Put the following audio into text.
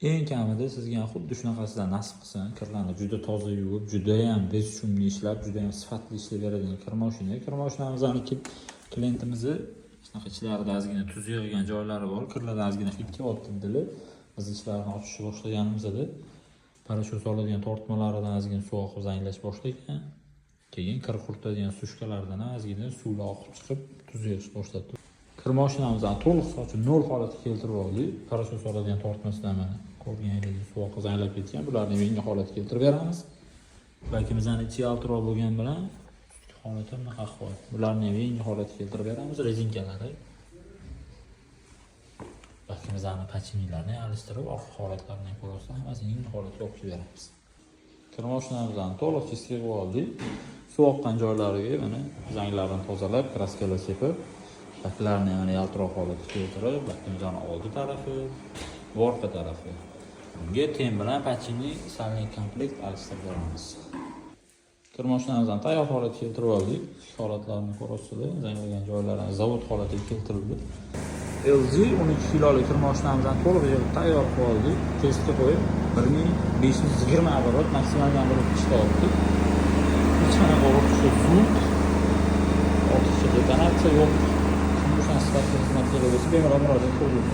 Eng kamida sizga ham xuddi shunaqasidan nasib qilsin, kirlarni juda toza yuvib, juda ham bez shumli ishlab, juda ham sifatli ishlab beradigan kir moshina. Kir moshinamizni klientimizni shunaqa ichlarida ozgina tuz yig'gan joylari bor, kirlar ozgina hid kelyapti dili. Biz ishlarni ochishni boshlaganimizda parashyut soladigan tortmalaridan ozgina suv oqib zanglash boshlagan. Keyin kir quritadigan sushkalardan ozgina suv oqib chiqib, tuz yig'ish boshladi. Kir moshinamizni to'liq sochib nol holatga keltirib oldik. Parashyut soladigan tortmasidan mana ko'rganingizdek suv oqib zanglab ketgan. Bularni yangi holatga keltirib beramiz. Bakimizning ichi yaltiroq bo'lgan bilan holati bunaqa ahvol. Bularni ham yangi holatga keltirib beramiz. Rezinkalari bakimizning pachinilarni alishtirib, oxir holatlarini ko'rsa, hammasini yangi holatga olib beramiz. Kir moshinamizni to'liq chiska qilib oldik. Suv oqqan joylariga mana zanglarni tozalab, kraskalar sepib, baklarni mana yaltiroq holatga keltirib, bakimizning oldi tarafi, orqa tarafi. Bunga tem bilan pachini salning komplekt alishtirib beramiz. Kir moshinamizni tayyor holatga keltirib oldik. Holatlarni ko'rasizlar, zanglagan joylarni zavod holatiga keltirildi. LG 12 kilolik kir moshinamizni to'liq yig'ib tayyor qilib oldik. Testga qo'yib 1520 оборот maksimal оборот ishga oldik. Hech qanaqa o'rtishi zoom, ortiqcha detonatsiya yo'q. Shunday sifatli xizmat berib bemalol murojaat qilib